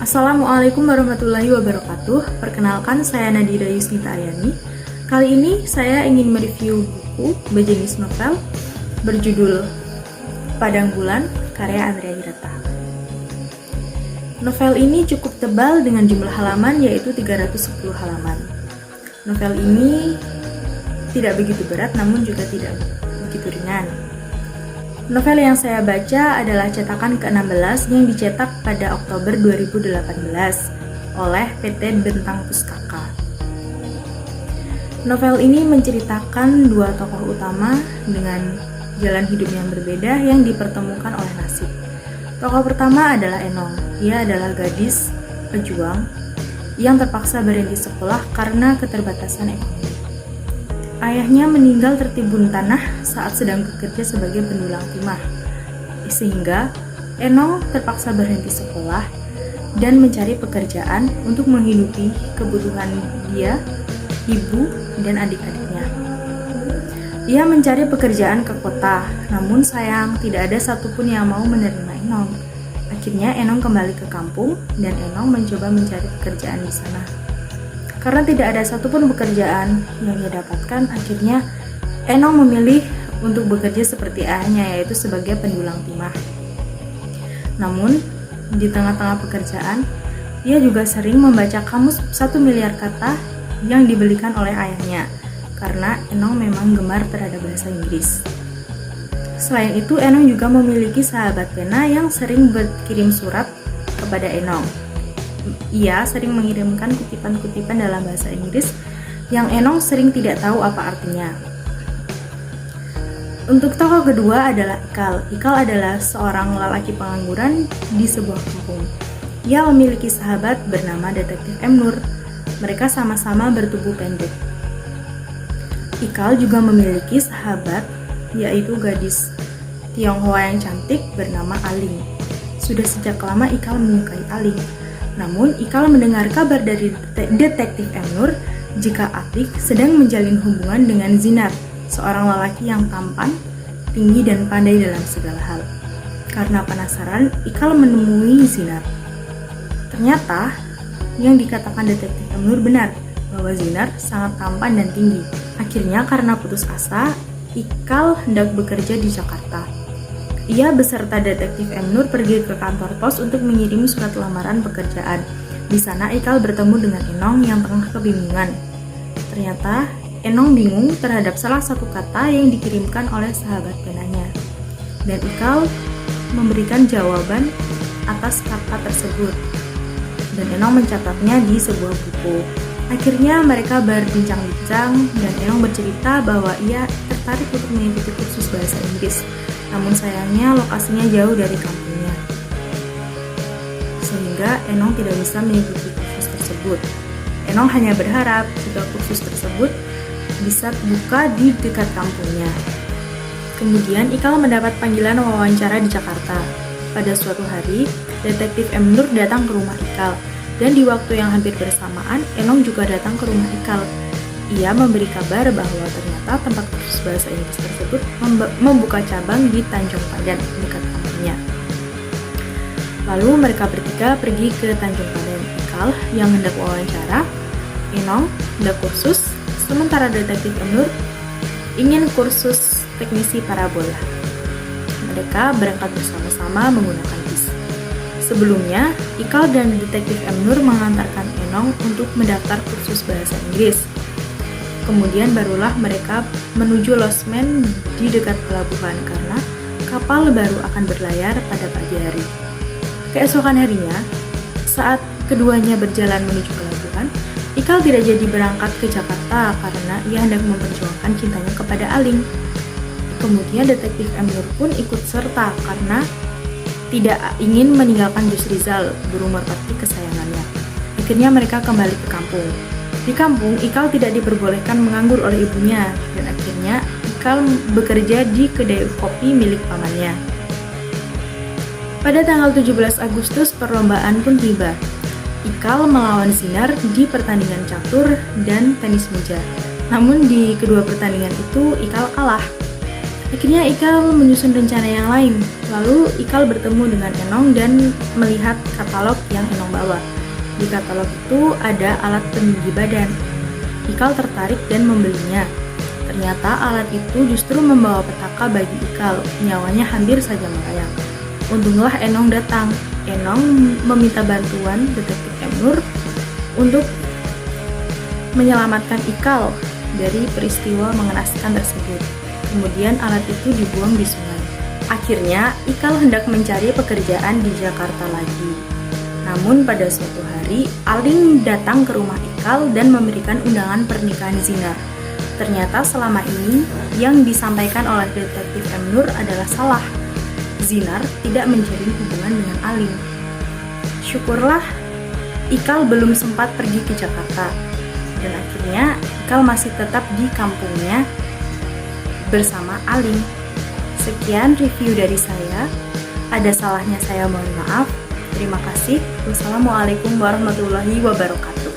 Assalamualaikum warahmatullahi wabarakatuh. Perkenalkan, saya Nadira Yusnita Aryani. Kali ini saya ingin mereview buku berjenis novel berjudul Padang Bulan karya Andrea Hirata. Novel ini cukup tebal dengan jumlah halaman yaitu 310 halaman. Novel ini tidak begitu berat namun juga tidak begitu ringan. Novel yang saya baca adalah cetakan ke-16 yang dicetak pada Oktober 2018 oleh PT Bentang Pustaka. Novel ini menceritakan dua tokoh utama dengan jalan hidup yang berbeda yang dipertemukan oleh nasib. Tokoh pertama adalah Enong. Ia adalah gadis pejuang yang terpaksa berhenti sekolah karena keterbatasan ekonomi. Ayahnya meninggal tertimbun tanah saat sedang bekerja sebagai pendulang timah, sehingga Enong terpaksa berhenti sekolah dan mencari pekerjaan untuk menghidupi kebutuhan dia, ibu, dan adik-adiknya. Ia mencari pekerjaan ke kota, namun sayang tidak ada satupun yang mau menerima Enong. Akhirnya Enong kembali ke kampung dan Enong mencoba mencari pekerjaan di sana. Karena tidak ada satupun pekerjaan yang ia dapatkan, akhirnya Enong memilih untuk bekerja seperti ayahnya, yaitu sebagai pendulang timah. Namun, di tengah-tengah pekerjaan, ia juga sering membaca kamus 1 miliar kata yang dibelikan oleh ayahnya, karena Enong memang gemar terhadap bahasa Inggris. Selain itu, Enong juga memiliki sahabat pena yang sering berkirim surat kepada Enong. Ia sering mengirimkan kutipan-kutipan dalam bahasa Inggris yang Enong sering tidak tahu apa artinya. Untuk tokoh kedua adalah Ikal. Ikal adalah seorang lelaki pengangguran di sebuah kampung. Ia memiliki sahabat bernama Detektif M. Nur. Mereka sama-sama bertubuh pendek. Ikal juga memiliki sahabat, yaitu gadis Tionghoa yang cantik bernama Aling. Sudah sejak lama Ikal menyukai Aling. Namun, Ikal mendengar kabar dari Detektif M. Nur jika Atik sedang menjalin hubungan dengan Zinar, seorang lelaki yang tampan, tinggi, dan pandai dalam segala hal. Karena penasaran, Ikal menemui Zinar. Ternyata, yang dikatakan Detektif M. Nur benar, bahwa Zinar sangat tampan dan tinggi. Akhirnya, karena putus asa, Ikal hendak bekerja di Jakarta. Ia beserta Detektif M. Nur pergi ke kantor pos untuk mengirim surat lamaran pekerjaan. Di sana Ikal bertemu dengan Enong yang tengah kebingungan. Ternyata Enong bingung terhadap salah satu kata yang dikirimkan oleh sahabat penanya. Dan Ikal memberikan jawaban atas kata tersebut. Dan Enong mencatatnya di sebuah buku. Akhirnya mereka berbincang-bincang dan Enong bercerita bahwa ia tertarik untuk mengikuti kursus bahasa Inggris. Namun sayangnya lokasinya jauh dari kampungnya, sehingga Enong tidak bisa mengikuti kursus tersebut. Enong hanya berharap jika kursus tersebut bisa buka di dekat kampungnya. Kemudian Ikal mendapat panggilan wawancara di Jakarta. Pada suatu hari, Detektif M. Nur datang ke rumah Ikal, dan di waktu yang hampir bersamaan, Enong juga datang ke rumah Ikal. Ia memberi kabar bahwa ternyata tempat kursus bahasa Inggris tersebut membuka cabang di Tanjung Pandan, dekat kampungnya. Lalu mereka bertiga pergi ke Tanjung Pandan. Ikal yang hendak wawancara, Enong hendak kursus, sementara Detektif M. Nur ingin kursus teknisi parabola. Mereka berangkat bersama-sama menggunakan bis. Sebelumnya, Ikal dan Detektif M. Nur mengantarkan Enong untuk mendaftar kursus bahasa Inggris. Kemudian barulah mereka menuju losmen di dekat pelabuhan karena kapal baru akan berlayar pada pagi hari. Keesokan harinya, saat keduanya berjalan menuju pelabuhan, Ikal tidak jadi berangkat ke Jakarta karena ia hendak memperjuangkan cintanya kepada Aling. Kemudian Detektif M. Nur pun ikut serta karena tidak ingin meninggalkan Jus Rizal, burung merpati kesayangannya. Akhirnya mereka kembali ke kampung. Di kampung, Ikal tidak diperbolehkan menganggur oleh ibunya, dan akhirnya Ikal bekerja di kedai kopi milik pamannya. Pada tanggal 17 Agustus, perlombaan pun tiba. Ikal melawan Zinar di pertandingan catur dan tenis meja. Namun di kedua pertandingan itu, Ikal kalah. Akhirnya Ikal menyusun rencana yang lain. Lalu Ikal bertemu dengan Enong dan melihat katalog yang Enong bawa. Di katalog itu ada alat peninggi badan. Ikal tertarik dan membelinya. Ternyata alat itu justru membawa petaka bagi Ikal. Nyawanya hampir saja melayang. Untunglah Enong datang. Enong meminta bantuan detektif M. Nur untuk menyelamatkan Ikal dari peristiwa mengenaskan tersebut. Kemudian alat itu dibuang di sungai. Akhirnya, Ikal hendak mencari pekerjaan di Jakarta lagi. Namun pada suatu hari, Aling datang ke rumah Ikal dan memberikan undangan pernikahan Zinar. Ternyata selama ini yang disampaikan oleh detektif M. Nur adalah salah. Zinar tidak menjalin hubungan dengan Aling. Syukurlah, Ikal belum sempat pergi ke Jakarta. Dan akhirnya, Ikal masih tetap di kampungnya bersama Aling. Sekian review dari saya. Ada salahnya saya mohon maaf. Terima kasih. Wassalamualaikum warahmatullahi wabarakatuh.